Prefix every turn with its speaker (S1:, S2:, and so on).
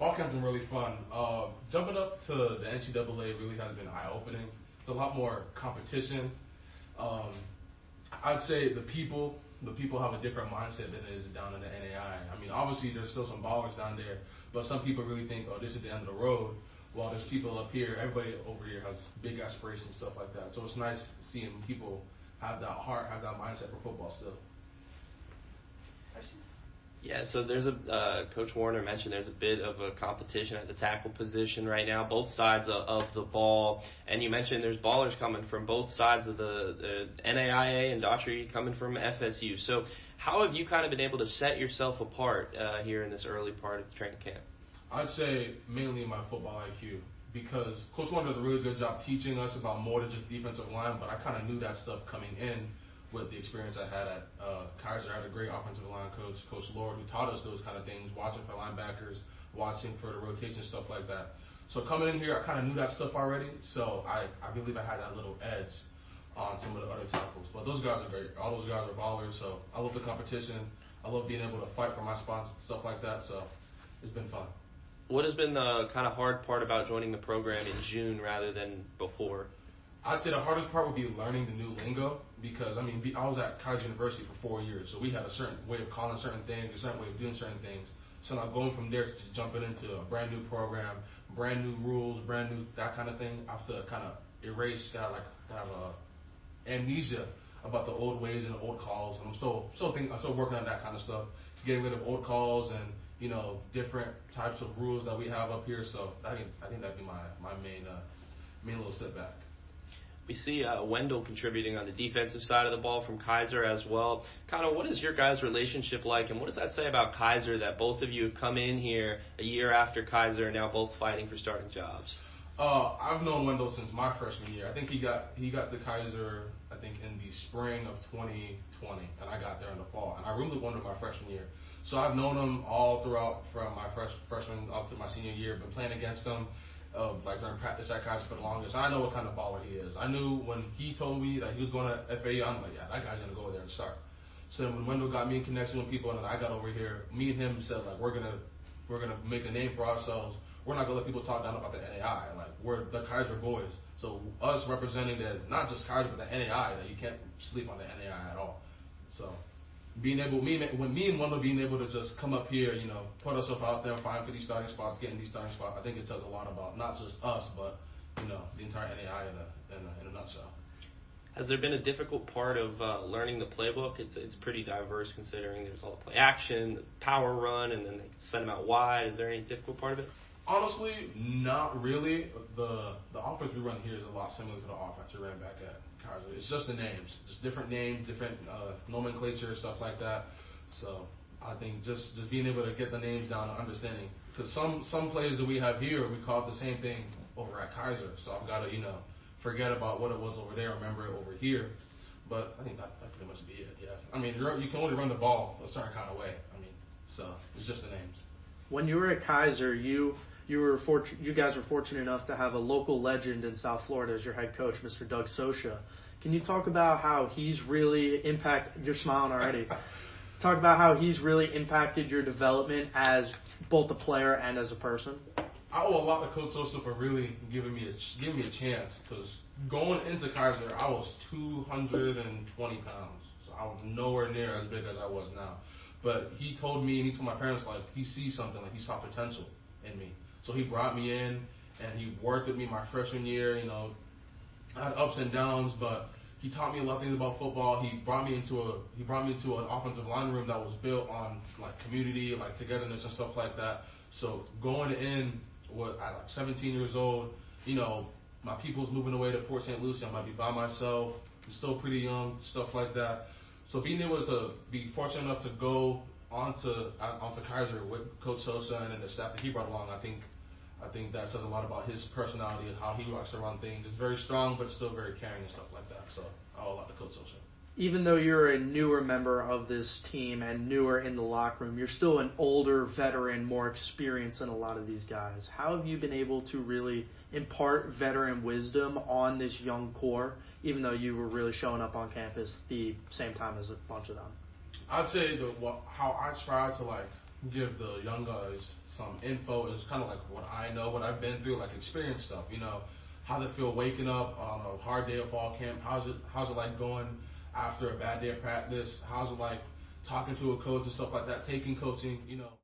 S1: Fall camp's been really fun. Jumping up to the NCAA really has been eye-opening. It's a lot more competition. I'd say the people have a different mindset than it is down in the NAI. I mean, obviously there's still some ballers down there, but some people really think, oh, this is the end of the road. While there's people up here, everybody over here has big aspirations and stuff like that. So it's nice seeing people have that heart, have that mindset for football still.
S2: Questions?
S3: Yeah, so there's Coach Warner mentioned there's a bit of a competition at the tackle position right now, both sides of the ball. And you mentioned there's ballers coming from both sides of the NAIA and Daughtry coming from FSU. So how have you kind of been able to set yourself apart here in this early part of the training camp?
S1: I'd say mainly my football IQ, because Coach Warner does a really good job teaching us about more than just defensive line, but I kind of knew that stuff coming in with the experience I had at Kaiser. I had a great offensive line coach, Coach Lord, who taught us those kind of things, watching for linebackers, watching for the rotation, stuff like that. So coming in here, I kind of knew that stuff already, so I believe I had that little edge on some of the other tackles. But those guys are great. All those guys are ballers, so I love the competition. I love being able to fight for my spots, stuff like that, so it's been fun.
S3: What has been the kind of hard part about joining the program in June rather than before?
S1: I'd say the hardest part would be learning the new lingo, because, I mean, I was at Kaiser University for 4 years, so we had a certain way of calling certain things, a certain way of doing certain things. So now going from there to jumping into a brand new program, brand new rules, brand new that kind of thing, I have to kind of erase, kind of amnesia about the old ways and the old calls, and I'm still working on that kind of stuff, getting rid of old calls and, you know, different types of rules that we have up here. So I think that'd be my main little setback.
S3: We see Wendell contributing on the defensive side of the ball from Kaiser as well. Kind of what is your guys' relationship like, and what does that say about Kaiser that both of you have come in here a year after Kaiser and now both fighting for starting jobs?
S1: I've known Wendell since my freshman year. I think he got to Kaiser, I think, in the spring of 2020, and I got there in the fall. And I roomed with Wendell my freshman year. So I've known him all throughout from my freshman up to my senior year. Been playing against him, like during practice at Kaiser for the longest. I know what kind of baller he is. I knew when he told me that he was going to FAU, I'm like, yeah, that guy's gonna go over there and start. So when Wendell got me in connection with people, and then I got over here, me and him said, like, we're gonna make a name for ourselves. We're not gonna let people talk down about the NAI. Like, we're the Kaiser boys. So us representing that, not just Kaiser but the NAI, that you can't sleep on the NAI at all. So me and Wendell being able to just come up here, you know, put ourselves out there, fighting for these starting spots, getting these starting spots, I think it says a lot about not just us, but, you know, the entire NAI in a nutshell.
S3: Has there been a difficult part of learning the playbook? It's pretty diverse considering there's all the play action, the power run, and then they send them out wide. Is there any difficult part of it?
S1: Honestly, not really. The offense we run here is a lot similar to the offense we ran back at Kaiser. It's just the names, just different names, different nomenclature, stuff like that. So I think just being able to get the names down and understanding, because some players that we have here, we call it the same thing over at Kaiser. So I've got to, you know, forget about what it was over there, remember it over here. But I think that pretty much be it. Yeah. I mean, you can only run the ball a certain kind of way. I mean, so it's just the names.
S4: When you were at Kaiser, you guys were fortunate enough to have a local legend in South Florida as your head coach, Mr. Doug Sosha. Can you talk about how he's really impacted? You're smiling already. Talk about how he's really impacted your development as both a player and as a person.
S1: I owe a lot to Coach Sosha for really giving me a chance, because going into Kaiser, I was 220 pounds, so I was nowhere near as big as I was now. But he told me, and he told my parents, like, he sees something, like he saw potential in me. So he brought me in, and he worked with me my freshman year. You know, I had ups and downs, but he taught me a lot of things about football. He brought me into an offensive line room that was built on like community, like togetherness and stuff like that. So going in at like 17 years old, you know, my people's moving away to Port St. Lucie. I might be by myself. I'm still pretty young, stuff like that. So being able to be fortunate enough to go onto Kaiser with Coach Sosha and then the staff that he brought along, I think that says a lot about his personality and how he likes to run things. It's very strong, but still very caring and stuff like that. So I owe a lot to Coach Sosha.
S4: Even though you're a newer member of this team and newer in the locker room, you're still an older veteran, more experienced than a lot of these guys. How have you been able to really impart veteran wisdom on this young core, even though you were really showing up on campus the same time as a bunch of them?
S1: I'd say how I try to like give the young guys some info. It's kind of like what I know, what I've been through, like experience stuff. You know, how they feel waking up on a hard day of fall camp. How's it like going after a bad day of practice? How's it like talking to a coach and stuff like that? Taking coaching, you know.